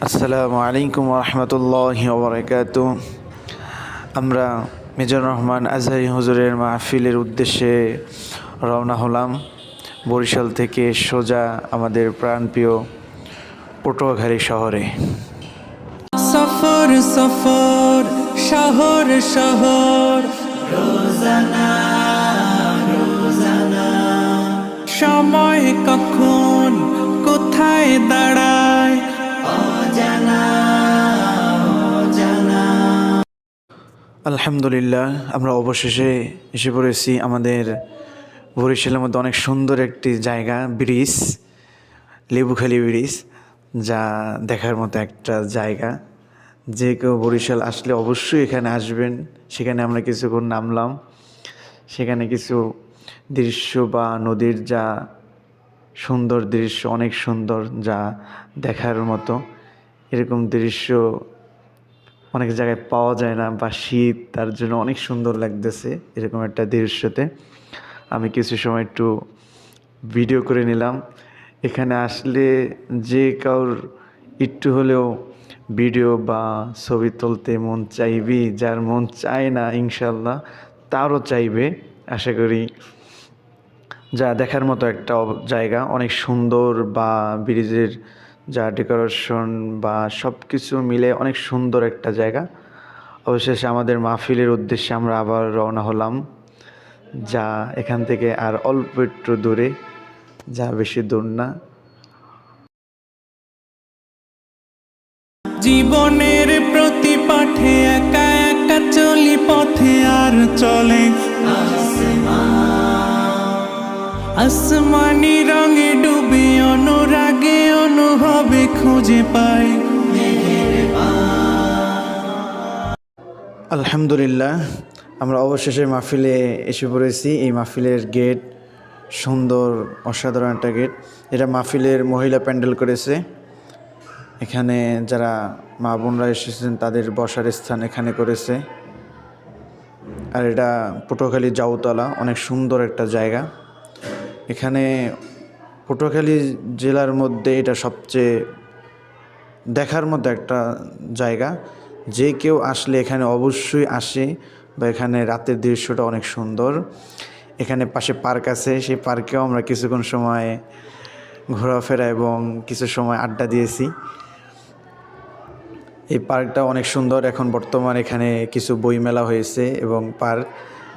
আসসালামু আলাইকুম রহমতুল্লাহি ওবরাকাতুহ। আমরা মিজানুর রহমান আজহারি হুজুরের মাহফিলের উদ্দেশ্যে রওনা হলাম বরিশাল থেকে সোজা আমাদের প্রাণপ্রিয় পটুয়াখালী শহরে। সফর সফর শহর শহর রোজানা রোজানা, সময় কখন কোথায় দাঁড়ায় অজানা অজানা। আলহামদুলিল্লাহ, আমরা অবশেষে এসে পড়েছি আমাদের বরিশালের মধ্যে অনেক সুন্দর একটি জায়গা, ব্রিজ, লেবুখালী ব্রিজ, যা দেখার মতো একটা জায়গা। যে কেউ বরিশাল আসলে অবশ্যই এখানে আসবেন। সেখানে আমরা কিছুক্ষণ নামলাম, সেখানে কিছু দৃশ্য বা নদীর যা সুন্দর দৃশ্য, অনেক সুন্দর, যা দেখার মতো। এরকম দৃশ্য অনেক জায়গায় পাওয়া যায় না, বা শীত, তার জন্য অনেক সুন্দর লাগতেছে এরকম একটা দৃশ্যতে। আমি কিছু সময় একটু ভিডিও করে নিলাম। এখানে আসলে যে কারোর একটু হলেও ভিডিও বা ছবি তুলতে মন চাইবে, যার মন চায় না ইনশাল্লাহ তারও চাইবে আশা করি। যা দেখার মতো একটা জায়গা, অনেক সুন্দর, বা ব্রিজের যা ডেকোরেশন বা সব কিছু মিলে অনেক সুন্দর একটা জায়গা। অবশেষে আমাদের মাহফিলের উদ্দেশ্যে আমরা আবার রওনা হলাম, যা এখান থেকে আর অল্প একটু দূরে, যা বেশি দূর না। জীবনের প্রতি পাঠে একা একা চলি পথে, আর চলে আসমানি রঙে ডুবে, অনুরাগে অনুভবে খুঁজে পাই। আলহামদুলিল্লাহ, আমরা অবশেষে মাহফিলে এসে পড়েছি। এই মাহফিলের গেট সুন্দর, অসাধারণ একটা গেট। এটা মাহফিলের মহিলা প্যান্ডেল করেছে। এখানে যারা মা বোনরা এসেছেন তাদের বসার স্থান এখানে করেছে। আর এটা পটুয়াখালী জাউতলা, অনেক সুন্দর একটা জায়গা। এখানে পটুয়াখালী জেলার মধ্যে এটা সবচেয়ে দেখার মতো একটা জায়গা। যে কেউ আসলে এখানে অবশ্যই আসে, বা এখানে রাতের দৃশ্যটা অনেক সুন্দর। এখানে পাশে পার্ক আছে, সেই পার্কেও আমরা কিছুক্ষণ সময় ঘোরাফেরা এবং কিছু সময় আড্ডা দিয়েছি। এই পার্কটা অনেক সুন্দর। এখন বর্তমান এখানে কিছু বইমেলা হয়েছে এবং পার্ক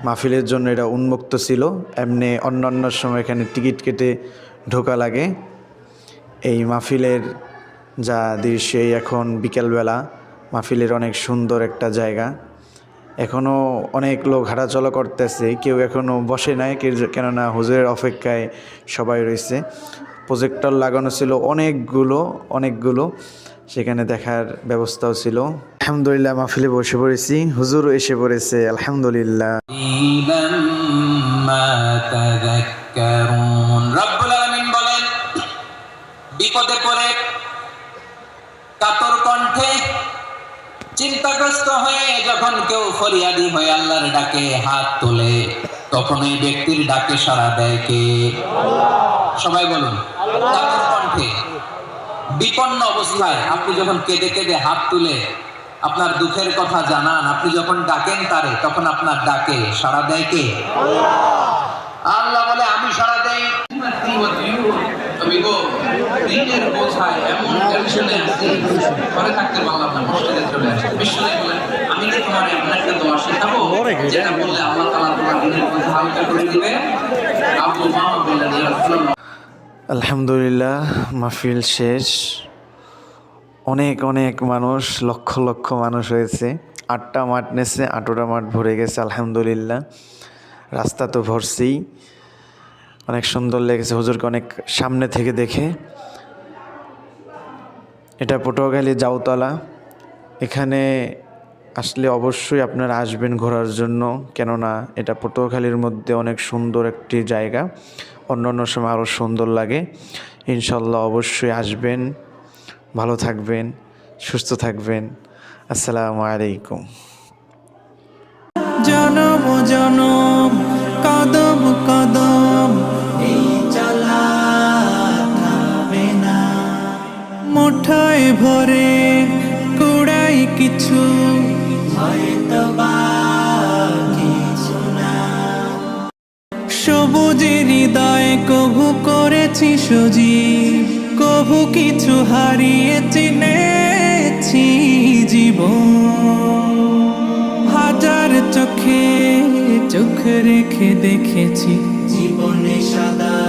মাহফিলের জন্য এটা উন্মুক্ত ছিল। এমনি অন্যান্য সময় এখানে টিকিট কেটে ঢোকা লাগে। এই মাহফিলের যা দৃশ্য, এখন বিকেলবেলা মাহফিলের অনেক সুন্দর একটা জায়গা। এখনও অনেক লোক হাঁটাচলা করতেছে, কেউ এখনও বসে নাই, কেননা হুজুরের অপেক্ষায় সবাই রয়েছে। প্রজেক্টর লাগানো ছিল অনেকগুলো, সেখানে দেখার ব্যবস্থাও ছিল। আলহামদুলিল্লাহ, মাহফিলে বসে পড়েছি, হুজুরও এসে পড়েছে আলহামদুলিল্লাহ। রব্বুল আলামিন বলেন, বিপদে পড়ে কাতর কণ্ঠে চিন্তাগ্রস্ত হয়ে যখন কেউ ফরিয়াদি হয়ে আল্লাহর ডাকে হাত তোলে, তখন এই ব্যক্তির ডাকে সাড়া দেয় কে? সবাই বলুন। কাতর কণ্ঠে বিপন্ন অবস্থায় আপনি যখন কেঁদে কেঁদে হাত তুলে আপনার দুঃখের কথা জানান, আপনি যখন ডাকেন তারে, তখন আপনার ডাকে সাড়া দেয় কে? আল্লাহ বলে, আমি সাড়া দেই। আমি গো দিনের বোঝায় এমন টেনশনে আছি, ঘরে থাকতে পারলাম না, মসজিদে চলে আসি। বিশ্বনবী বলেন, আমি কি তোমার এমন একটা দোয়া শেখাবো যেটা বললে আল্লাহ তাআলা তোমার দিনের বোঝা হালকা করে দিবে? আবু মামা বললেন, ইয়া রাসূলুল্লাহ। আলহামদুলিল্লাহ, মাহফিল শেষ। অনেক মানুষ, লক্ষ লক্ষ মানুষ হয়েছে। 8টা মাঠ নেছে, 8টা মাঠ ভরে গেছে আলহামদুলিল্লাহ। রাস্তা তো ভরছেই। অনেক সুন্দর লেগেছে হুজুরকে অনেক সামনে থেকে দেখে। এটা পটুয়াখালী জাউতলা। এখানে আসলে অবশ্যই আপনারা আসবেন ঘোরার জন্য, কেননা এটা পটুয়াখালীর মধ্যে অনেক সুন্দর একটি জায়গা। অন্যান্য সময় আরও সুন্দর লাগে। ইনশাল্লাহ অবশ্যই আসবেন। ভালো থাকবেন, সুস্থ থাকবেন। আসসালামু আলাইকুম। জনম জনম কদম কদম এই চলা থামে না, মুঠোয় ভরে কিছু, হয়তোবা কিছু না। সবুজের হৃদয়ে কভু করেছি সজীব, কভু কিছু হারিয়ে চিনেছি জীবন। হাজার চোখে চোখ রেখে দেখেছি জীবনে সাদা